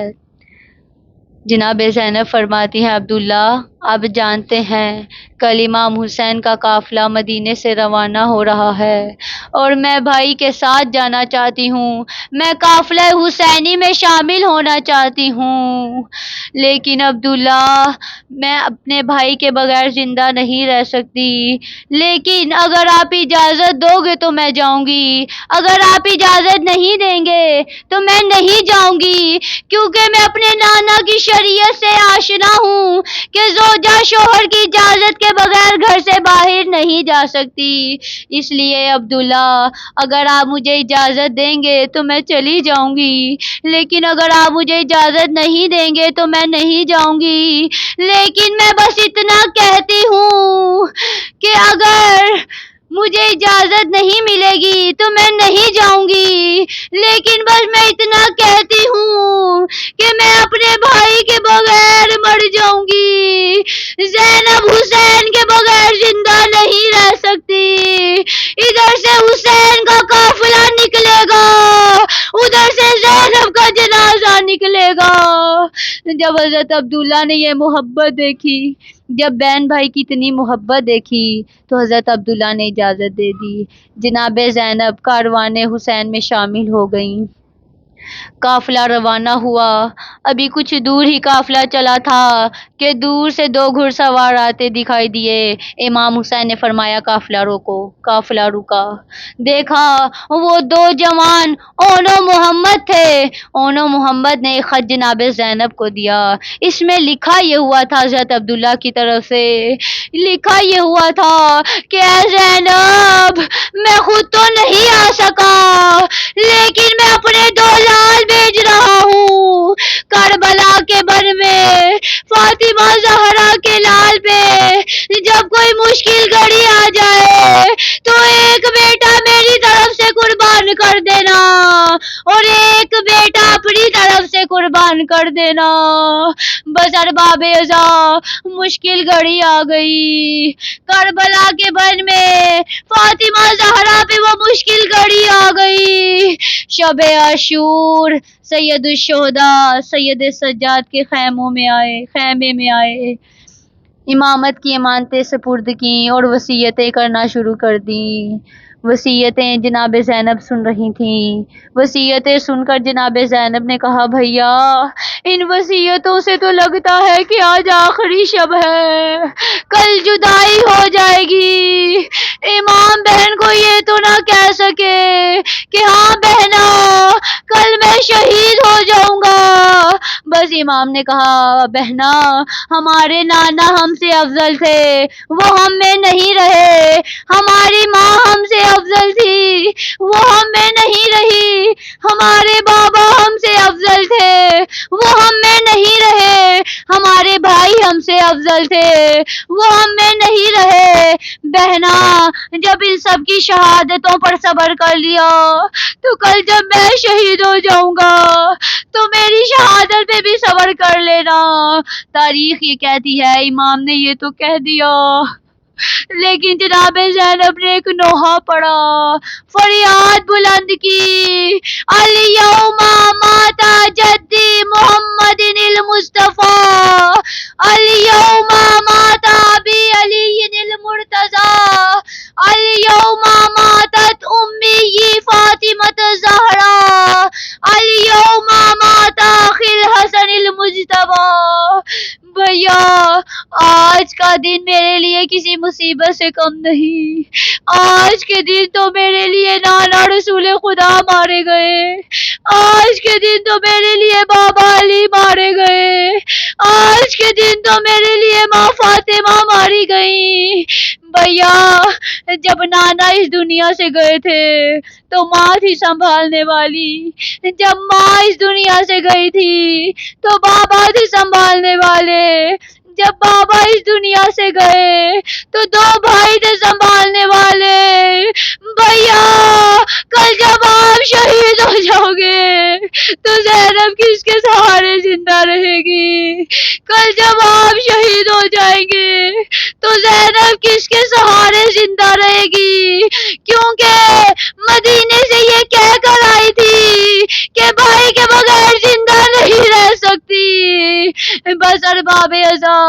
جناب زینب فرماتی ہیں عبداللہ آپ جانتے ہیں کل امام حسین کا قافلہ مدینے سے روانہ ہو رہا ہے اور میں بھائی کے ساتھ جانا چاہتی ہوں، میں قافلہ حسینی میں شامل ہونا چاہتی ہوں، لیکن عبداللہ میں اپنے بھائی کے بغیر زندہ نہیں رہ سکتی، لیکن اگر آپ اجازت دو گے تو میں جاؤں گی، اگر آپ اجازت نہیں دیں گے تو میں نہیں جاؤں گی، کیونکہ میں اپنے نانا کی شریعت سے آشنا ہوں کہ زوجہ شوہر کی اجازت کے بغیر گھر سے باہر نہیں جا سکتی۔ اس لیے عبداللہ اگر آپ مجھے اجازت دیں گے تو میں چلی جاؤں گی، لیکن اگر آپ مجھے اجازت نہیں دیں گے تو میں نہیں جاؤں گی، لیکن میں بس اتنا کہتی ہوں کہ اگر مجھے اجازت نہیں ملے گی تو میں نہیں جاؤں گی، لیکن بس میں اتنا کہتی ہوں کہ میں اپنے بھائی کے بغیر مر جاؤں گی، زینب حسین کے بغیر زندہ نہیں رہ سکتی۔ ادھر سے حسین کا قافلہ نکلے گا، ادھر سے زینب کا جنازہ نکلے گا۔ جب حضرت عبداللہ نے یہ محبت دیکھی، جب بہن بھائی کی اتنی محبت دیکھی تو حضرت عبداللہ نے اجازت دے دی۔ جناب زینب کاروان حسین میں شامل ہو گئیں۔ قافلہ روانہ ہوا، ابھی کچھ دور ہی قافلہ چلا تھا کہ دور سے دو گھڑ سوار آتے دکھائی دیے۔ امام حسین نے فرمایا قافلہ روکو، قافلہ رکا، دیکھا وہ دو جوان اون و محمد تھے۔ اون و محمد نے ایک خط جناب زینب کو دیا، اس میں لکھا یہ ہوا تھا حضرت عبداللہ کی طرف سے، لکھا یہ ہوا تھا کہ اے زینب میں خود تو نہیں آ سکا لیکن میں اپنے دو لال بھیج رہا ہوں، کربلا کے بن میں فاطمہ زہرا کے لال پہ جب کوئی مشکل گھڑی آ جائے تو ایک بیٹا میری طرف سے قربان کر دینا اور ایک بیٹا اپنی طرف سے قربان کر دینا۔ بس ارباب ازا مشکل گھڑی آ گئی، کربلا کے بن میں فاطمہ زہرا پہ وہ مشکل گھڑی آ گئی۔ شب عاشور سید الشہداء سید سجاد کے خیمے میں آئے، امامت کی امانتیں سپرد کیں اور وصیتیں کرنا شروع کر دیں۔ وصیتیں جناب زینب سن رہی تھیں۔ وصیتیں سن کر جناب زینب نے کہا بھیا ان وصیتوں سے تو لگتا ہے کہ آج آخری شب ہے، کل جدائی ہو جائے گی، امام بہن کو یہ تو نہ کہہ سکے کہ ہاں بہنا کل میں شہید ہو جاؤں گا۔ بس امام نے کہا بہنا ہمارے نانا ہم سے افضل تھے، وہ ہم میں نہیں رہے، ہماری ماں ہم سے افضل تھی، وہ ہم میں نہیں رہی، ہمارے بابا ہم سے افضل تھے، وہ ہم میں نہیں رہے، ہمارے بھائی ہم سے افضل تھے، وہ ہم میں نہیں رہے۔ بہنا جب ان سب کی شہادتوں پر صبر کر لیا تو کل جب میں شہید ہو جاؤں گا تو میری شہادت پہ بھی صبر کر لینا۔ تاریخ یہ کہتی ہے امام نے یہ تو کہہ دیا لیکن جناب زینب نے ایک نوحہ پڑھا، فریاد بلند کی الیوم مات جدی محمد المصطفیٰ، الیوم مات ابی علی المرتضیٰ، الیوم ماتت امی فاطمہ زہرا، الیوم کسی مصیبت سے کم نہیں. آج کے دن تو میرے لیے نانا رسول خدا مارے گئے. آج کے دن تو میرے لیے بابا علی مارے گئے. آج کے دن تو میرے لیے ماں فاطمہ ماری گئی. بھیا جب نانا اس دنیا سے گئے تھے تو ماں تھی سنبھالنے والی. جب ماں اس دنیا سے گئی تھی تو بابا تھے سنبھالنے والے. جب بابا اس دنیا سے گئے تو دو بھائی تھے سنبھالنے والے. بھیا کل جب آپ شہید ہو جاؤ گے تو زینب کس کے سہارے زندہ رہے گی؟ کل جب آپ شہید ہو جائیں گے تو زینب کس کے سہارے زندہ رہے گی؟ کیونکہ مدینے سے یہ کہہ کر آئی تھی کہ بھائی کے بغیر زندہ نہیں رہ سکتی. بس ارباب ازا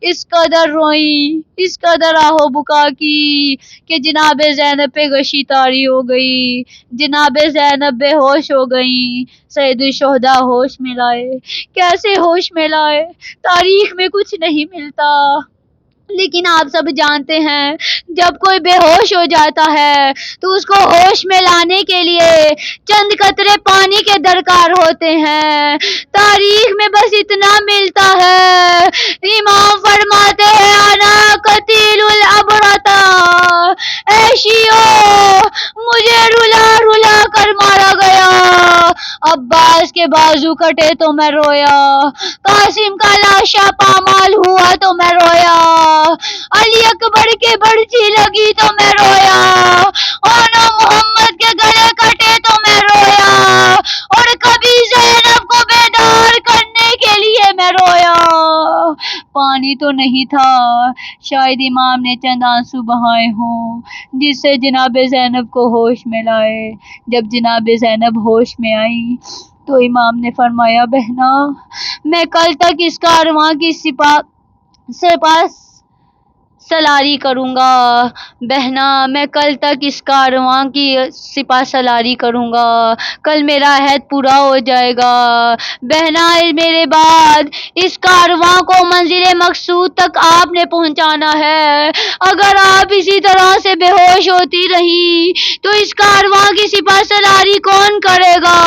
اس قدر روئی، اس قدر آہو بکا کی کہ جناب زینب پہ غشی طاری ہو گئی. جناب زینب بے ہوش ہو گئی. سید الشہداء ہوش میں لائے. کیسے ہوش میں لائے؟ تاریخ میں کچھ نہیں ملتا، لیکن آپ سب جانتے ہیں جب کوئی بے ہوش ہو جاتا ہے تو اس کو ہوش میں لانے کے لیے چند قطرے پانی کے درکار ہوتے ہیں. تاریخ میں بس اتنا ملتا ہے، امام فرماتے ہیں انا قتیل الابرتا، اے شیعو مجھے رلا رلا کر مارا گیا. عباس کے بازو کٹے تو میں رویا، قاسم کا لاشا پامال ہوا تو میں رویا، علی اکبر کے برچی لگی تو میں رویا، اور محمد کے گلے کٹے تو میں رویا، اور کبھی زینب کو بیدار کرنے کے لیے میں رویا. پانی تو نہیں تھا، شاید امام نے چند آنسو بہائے ہوں جس سے جناب زینب کو ہوش میں لائے. جب جناب زینب ہوش میں آئی تو امام نے فرمایا بہنا میں کل تک اس کارواں کی سپاہ سلاری کروں گا. بہنا میں کل تک اس کارواں کی سپاہ سلاری کروں گا، کل میرا عہد پورا ہو جائے گا. بہنا میرے بعد اس کارواں کو منزل مقصود تک آپ نے پہنچانا ہے. اگر آپ اسی طرح سے بے ہوش ہوتی رہی تو اس کارواں کی سپاہ سلاری کون کرے گا؟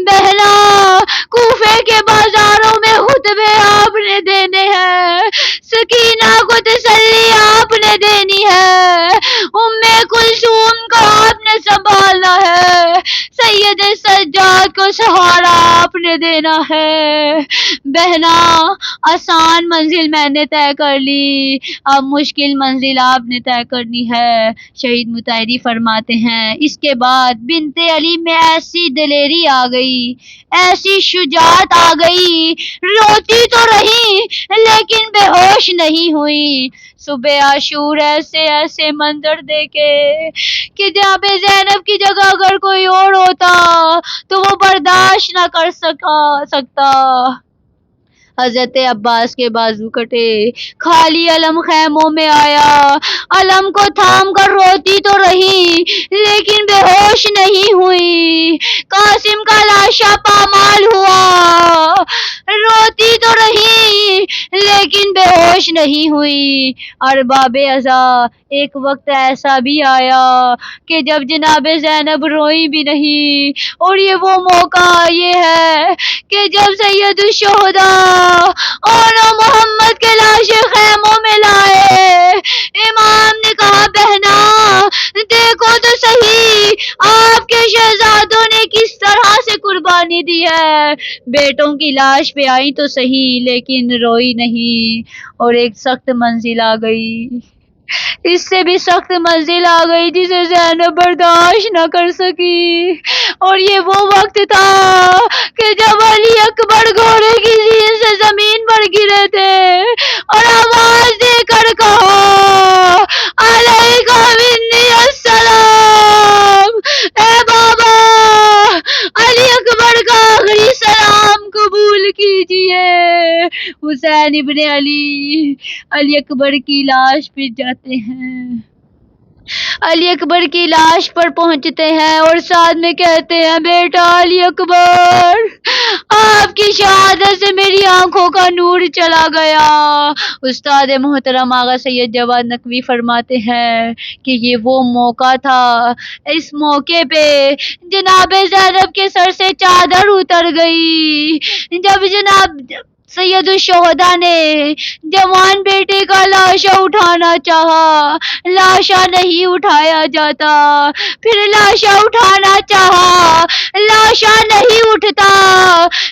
بہنا کوفے کے بازاروں میں خطبے آپ نے دینے ہیں، سکینہ کو تسلی آپ نے دینی ہے، ام کلثوم کو آپ نے سنبھالنا ہے، سید سجاد کو سہارا آپ نے دینا ہے. بہنا آسان منزل میں نے طے کر لی، اب مشکل منزل آپ نے طے کرنی ہے. شہید مطہری فرماتے ہیں اس کے بعد بنت علی میں ایسی دلیری آ گئی، ایسی شجاعت آ گئی، روتی تو رہی لیکن بے ہوش نہیں ہوئی. صبح عاشور ایسے ایسے منظر دیکھے کہ جناب زینب کی جگہ اگر کوئی اور ہوتا تو وہ برداشت نہ کر سکتا. حضرت عباس کے بازو کٹے، خالی علم خیموں میں آیا، علم کو تھام کر روتی تو رہی لیکن بے ہوش نہیں ہوئی. قاسم کا لاشا پامال ہوا، روتی تو رہی لیکن بے ہوش نہیں ہوئی. ارباب ازا ایک وقت ایسا بھی آیا کہ جب جناب زینب روئی بھی نہیں، اور یہ وہ موقع یہ ہے کہ جب سید الشہداء اور محمد کے لاشیں خیموں میں لائے، امام نے کہا بہنا دیکھو تو صحیح آپ کے شہزادوں نے کس طرح سے قربانی دی ہے. بیٹوں کی لاش پہ آئی تو صحیح لیکن روئی نہیں، اور ایک سخت منزل آ گئی، اس سے بھی سخت منزل آ گئی جسے زینب برداشت نہ کر سکی. اور یہ وہ وقت تھا کہ جب علی اکبر گھوڑے کی زین سے زمین پر گرے تھے اور آواز دے کر کہا علیکہ منی السلام. اے بابا علی اکبر کا آخری سلام قبول کیجئے. حسین ابن علی اکبر کی لاش پہ جاتے ہیں. علی اکبر کی لاش پر پہنچتے ہیں اور ساتھ میں کہتے ہیں بیٹا علی اکبر، آپ کی شہادت سے میری آنکھوں کا نور چلا گیا۔ استاد محترم آغا سید جواد نقوی فرماتے ہیں کہ یہ وہ موقع تھا، اس موقع پہ جناب زینب کے سر سے چادر اتر گئی جب جناب سید الشہداء نے جوان بیٹے کا لاشا اٹھانا چاہا، لاشا نہیں اٹھایا جاتا، پھر لاشا اٹھانا چاہا، لاشا نہیں اٹھتا۔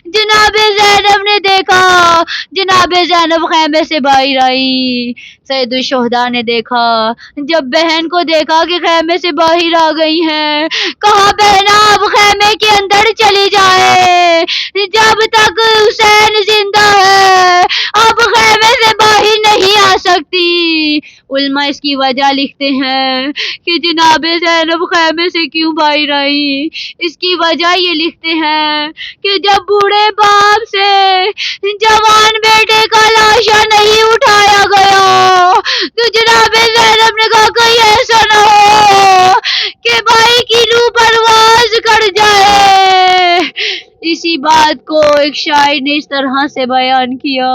جناب زینب نے دیکھا، جناب زینب خیمے سے باہر آئی۔ سید الشہداء نے دیکھا، جب بہن کو دیکھا کہ خیمے سے باہر آ گئی ہیں، کہا بہنا اب خیمے کے اندر چلی جائے، جب تک حسین زندہ ہے اب خیمے سے باہر نہیں آ سکتی۔ علماء اس کی وجہ لکھتے ہیں کہ جناب زینب خیمے سے کیوں باہر آئی، اس کی وجہ یہ لکھتے ہیں کہ جب بوڑھے باپ سے جوان بیٹے کا لاشا نہیں اٹھایا گیا تو جناب زینب نے کہا کہیں ایسا نہ ہو کہ بھائی کی روح پرواز کر جائے۔ اسی بات کو ایک شاعر نے اس طرح سے بیان کیا،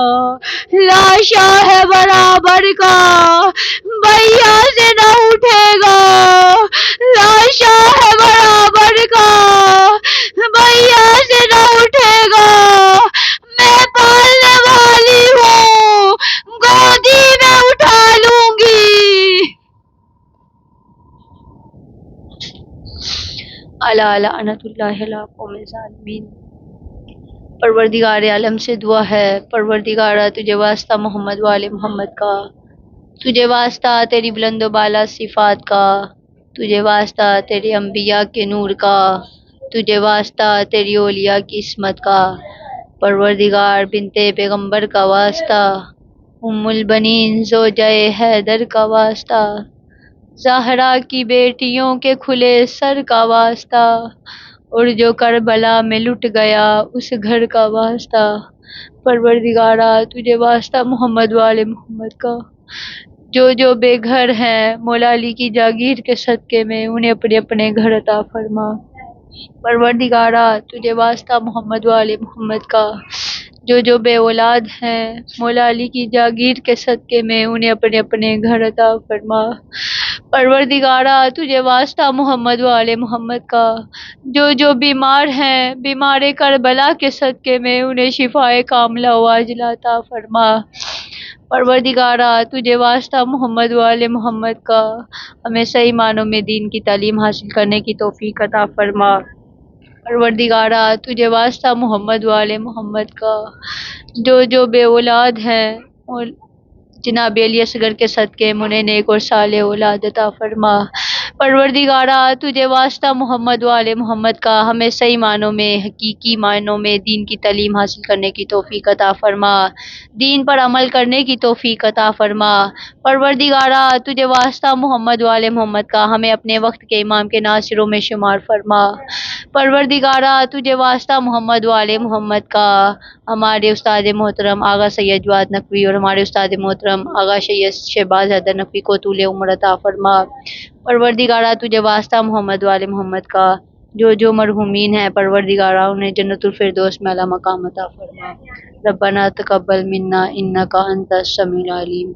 لاشا ہے برابر کا بھیا سے نہ اٹھے گا، لاشا ہے برابر کا بھیا سے نہ اٹھے گا، میں پالنے والی ہوں گودی میں اٹھا لوں گی۔ اعلیٰ لعنت اللہ علی قوم الظالمین۔ پروردگار عالم سے دعا ہے، پروردگارہ تجھے واسطہ محمد وآل محمد کا، تجھے واسطہ تیری بلند و بالا صفات کا، تجھے واسطہ تیرے انبیاء کے نور کا، تجھے واسطہ تیری اولیاء کی عصمت کا، پروردگار بنت پیغمبر کا واسطہ، ام البنین زوجہ حیدر کا واسطہ، زہرا کی بیٹیوں کے کھلے سر کا واسطہ، اور جو کربلا میں لٹ گیا اس گھر کا واسطہ، پروردگارہ تجھے واسطہ محمد وآل محمد کا، جو بے گھر ہیں مولا علی کی جاگیر کے صدقے میں انہیں اپنے اپنے گھر عطا فرما، پروردگارہ تجھے واسطہ محمد وآل محمد کا، جو بے اولاد ہیں مولا علی کی جاگیر کے صدقے میں انہیں اپنے اپنے گھر عطا فرما، پروردگارہ تجھے واسطہ محمد وآل محمد کا، جو بیمار ہیں بیمار کربلا کے صدقے میں انہیں شفائے کاملہ و عاجلہ عطا فرما، پروردگارہ تجھے واسطہ محمد وآل محمد کا، ہمیں صحیح معنوں میں دین کی تعلیم حاصل کرنے کی توفیق عطا فرما، پروردگارہ تجھے واسطہ محمد وآل محمد کا، جو بے اولاد ہیں اور جناب علی اصغر کے صدقے انہیں نیک اور صالح اولاد عطا فرما، پروردگارہ تجھے واسطہ محمد وآل محمد کا، ہمیں صحیح معنوں میں حقیقی معنوں میں دین کی تعلیم حاصل کرنے کی توفیق عطا فرما، دین پر عمل کرنے کی توفیق عطا فرما، پروردگارہ تجھے واسطہ محمد وآل محمد کا، ہمیں اپنے وقت کے امام کے ناصروں میں شمار فرما، پروردگارہ تجھے واسطہ محمد وآل محمد کا، ہمارے استاد محترم آغا سید جواد نقوی اور ہمارے استاد محترم آغا سید شہباز حیدر نقوی کو طول عمر عطا فرما، پروردگارہ تجھے واسطہ محمد وآل محمد کا، جو مرحومین ہیں پروردگارہ انہیں جنت الفردوس میں اعلیٰ مقام عطا فرما، ربنا تقبل منا انک انت السمیع العلیم۔